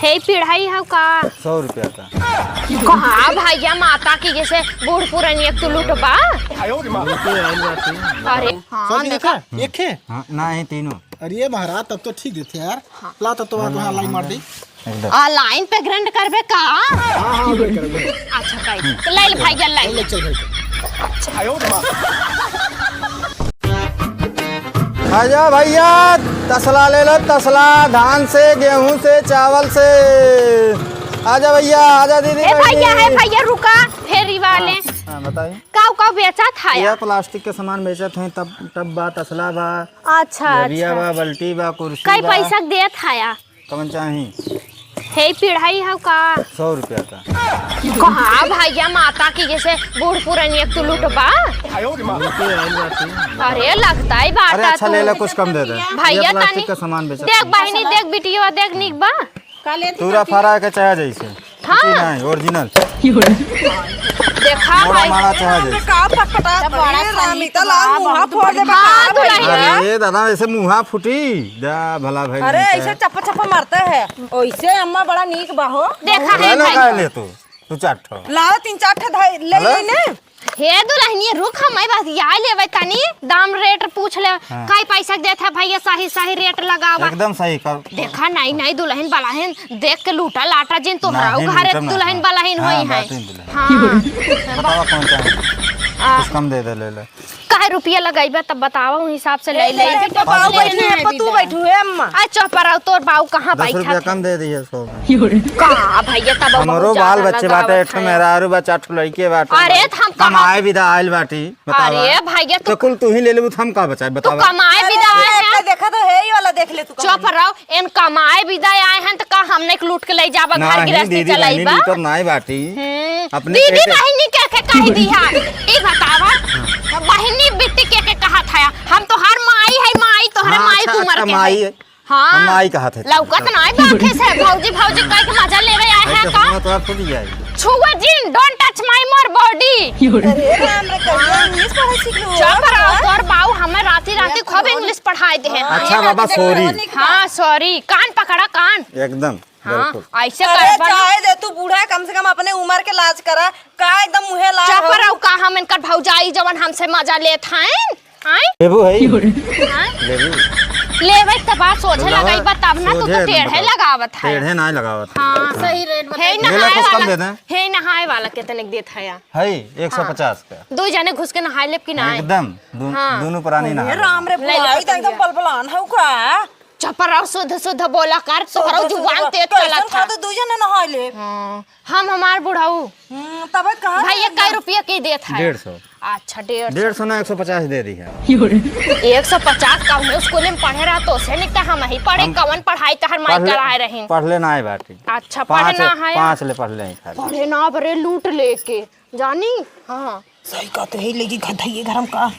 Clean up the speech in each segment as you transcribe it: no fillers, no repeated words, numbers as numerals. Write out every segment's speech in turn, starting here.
हे पिढ़ाई है का 100 रुपया का। कहाँ भैया माता की जैसे बूढ़ पुरानी एक तो लूटबा। अरे हाँ देखा एक है हाँ ना है तीनों। अरे महाराज तब तो ठीक देते यार। ला तब तो वहाँ लाइन मार दी। लाइन पे ग्रैंड करबे का। हाँ करेंगे। अच्छा काई तो ले भैया लाइन चल आजा भैया तसला ले लो तसला, धान से गेहूं से चावल से। आजा भैया आजा दीदी। है भैया रुका फेरी वाले। हाँ बताइए। का बेचा था यह प्लास्टिक के सामान बेचत हैं। तब टब बा, तसला बा, अच्छा डबिया बा, बल्टी बा, कुर्सी कई बा। पैसा दे था कौन चाही? हे पिढ़ाई है का 100 रुपया का। कहाँ भैया माता की जैसे बूढ़ पुरानी एक तो लूटबा। अरे लगता है बात। अरे अच्छा ले ला, कुछ कम दे दे भैया प्लास्टिक का सामान बेचत। देख बहनी देख बिटिया देख निक बा पूरा फरा के चाहे जैसे। हाँ नहीं ओरिजिनल देखा मोड़ा मारा चाहे जैसे। अरे दादा ऐसे मुँहा फूटी जा भला भाई। अरे ऐसे चप्पा चप्पा मारते हैं ऐसे अम्मा बड़ा नीक बाहो। देखा है भाई ले तू 4 ठो लाओ 3-4 ठे ले लेने। हे दुल्हनिया रुक हमारे पास या लेवे तनी दाम रेट पूछ ले। काई पैसा देत है भैया सही सही रेट लगावा। एकदम सही कर। देखा नहीं नहीं दुल्हन बलाहन देख के लूटा लाटा जिन तोहरा घरे दुल्हन बलाहन होई है। हां बतावा कौन चाहिए? कुछ कम दे दे ले ले। काहे रुपया लगाइबा तब बतावा उस हिसाब से ले ले। बाऊ बैठी है पतू बैठू है अम्मा। अच्छा पर तोर बाऊ कहां 10 रुपया बैठा कम दे दिए 100। का भैया तब हमरो बाल बच्चे बाटे, एक मेहरारू बच्चा ठो लड़के बाटे। अरे हम कमाए विदा आइल बाटी बतावा। अरे भैया तो कुल तू ही ले लेबू, हम का बचाए तो बतावा। कमाए विदा आए हैं। देखा तो है ही वाला देख ले तू। चुप रहो इन कमाए विदा आए हैं तो का हमने लूट के ले जाबा घर गृहस्थी चलाईबा। नहीं तो नहीं बाटी अपने दीदी बहनी के कह दिया ई बतावा बहनी बेटी के कहा था। हम तो हर माई है माई तो हर माई कुमार के माई है। हां माई कहा थे लौकत नहीं बाखे से भौजी भौजी कह के मजा ले रहे आए हैं का। तो आप खुद ही आई छुआ जिन don't touch my more body. अरे राम रे कहिया इंग्लिश पढ़ाई सीख लो। चुप रहो तोर बाऊ हमें राती खूब इंग्लिश पढ़ाई दे हैं। अच्छा बाबा सॉरी। हां सॉरी कान पकड़ा कान एकदम बिल्कुल। ऐसे अरे कर चाहे दे तू बूढ़ा कम से कम अपने उम्र के लाज करा का एकदम मुहे लाज। चुप रहो का हम इनकर भौजाई जवन हमसे मजा लेत हैं। हां लेबू है हां लेबू लेवे त बात सोझे लगाइबा तब ना तू तो टेढ़े लगावत है। टेढ़े नहीं लगावत। हां सही रेट हे ले नहाए कुछ कम वाला दे दे। हे नहाए वाला कितने देत है या है 150 का। दो जने घुस के नहाए लेब कि ना एकदम दोनों पुरानी ना। राम रे बुलाई तो एकदम बलबलान है का। चुप रहो शुद्ध शुद्ध बोला कर तोहरा जुबान तेज चलत था। तो दू जने नहा ले। हम हमार बुढ़ाऊ तब कहां भैया कई रुपया के देत है? 150। अच्छा 150 150 ना 150 दे दी है। 150 का हम स्कूल में पढ़े रहा तो से नहीं हम ही पढ़े कवन पढ़ाई तो हर माई कराए रहे। पढ़ लेना है बाटी। अच्छा पढ़ना है 5 ले पढ़ ले खाली। पढ़े ना बरे लूट लेके जानी। हां सही का तो है लेगी गधइए घरम का।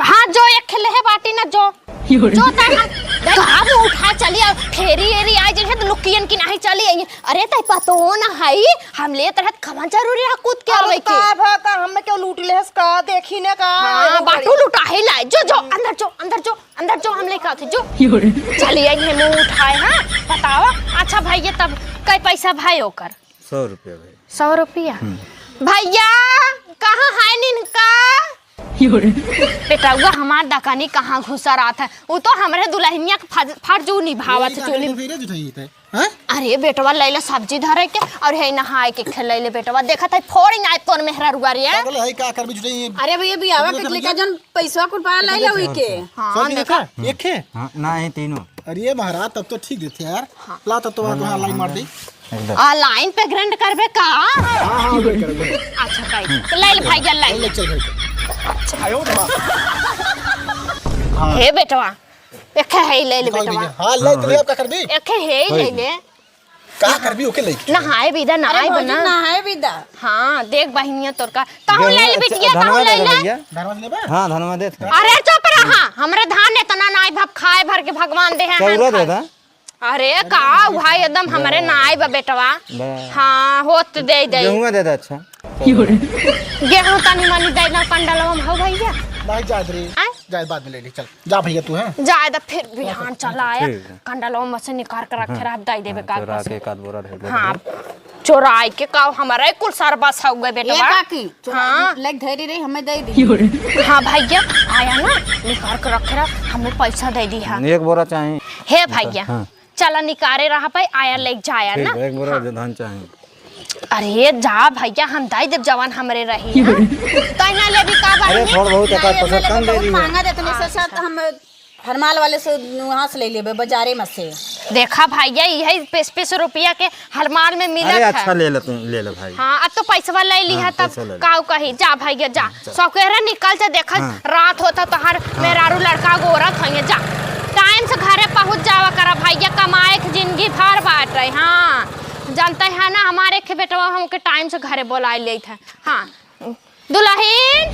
हाँ जो एक खेले है बाटी ना जो तय हम उठा चलिए फेरी एरी आई जैसे तो लुकियन की नहीं चली आई। अरे तय पतो ना है हम ले तरह कवन जरूरी है कूद के आवे के का हम क्यों लूट ले का देखी ने का। हां बाटू लुटा है लाए जो अंदर जो हम लेके आते जो चलिए आई हम उठाए। हां बताओ अच्छा भैया तब कई पैसा भाई होकर 100 रुपया भाई। 100 रुपया भैया कहाँ है निनका बेटा वो हमार दकानी कहाँ घुसा रहा था। वो तो हमारे दुल्हनिया फर्जू निभावत चोली। अरे बेटवा लैला सब्जी धरे के और है नहाए के खेलैले बेटवा देखा था फोड़ी ना तोर मेहरा रुआरी है। अरे भैया बियावा के लेके जन पैसा कुल पाया लैला हुई के। हां देखा एक है ना है तीनों। अरे महाराज तब तो ठीक देते यार। ला तब तो वहाँ लाइन मार दी। लाइन पे ग्रैंड करबे का। हाँ करेंगे। अच्छा काई तो ले ले भैया ले चल हे बेटवा एक है ले ले बेटवा। हां ले तो अब का करबी? एक है ले ले का करबी ओके ले। नहाए बिदा नहाए बना नहाए बिदा। हां देख बहिनिया तोर का कहूं ले ले बिटिया कहूं ले ले। धनवा लेबा? हां धनवा दे। अरे चुप रहा हमरे धान इतना नाई भाप खाए भर के भगवान दे हैं। चौरा दे दा। अरे का भाई एकदम हमारे नाई बा बेटवा। हां होत दे दे गेहूं दे दे। अच्छा गेहूं तनी मनी दे ना पंडलवा में हो भैया नहीं जायद रे, आय? जायद बाद में ले ली। चल जा भैया तू है। जायदा फिर बिहान चला आया ठीक है। कंडलवा में से निकाल कर रखे रहा दाई देवे का चोरा के एक आध बोरा ढेर ले हाँ चोराई के का हमारा कुल सरबस हो गए ये बेटवा काकी हाँ। लाइक धैर्य रही हमें दे दी। हाँ भैया आया ना निकाल कर रखे रहा हमें पैसा दे दी है एक बोरा चाहिए। हे भैया हाँ। चला निकारे रहा पे आया लेके जाया ठीक ना है, एक बोरा धान चाहिए। अरे जा भैया हम दाई देव जवान हमरे रही हाँ? तो ना ले भी का अरे बारे थोड़ा बहुत एक आध पैसा कम दे दी। महंगा देते नहीं से हम हरमाल वाले से वहाँ से ले लेबे बाजारे में से। देखा भैया यही 25 रुपया के हरमाल में मिलत अरे है अच्छा ले ले, तुम ले ले भाई। हाँ अब तो पैसा ले लिया हाँ, तब पैसा ले ली। काऊ कही जा भैया जा सौकेरा निकल जा देखा हाँ। रात होता तो हर मेरारू लड़का गोरत है जा टाइम से घरे पहुंच जावा करा भैया कमाए के जिंदगी भर बांट रहे हाँ जानते है ना हमारे के बेटवा हमके टाइम से घरे बुला ले थे हाँ दुल्हन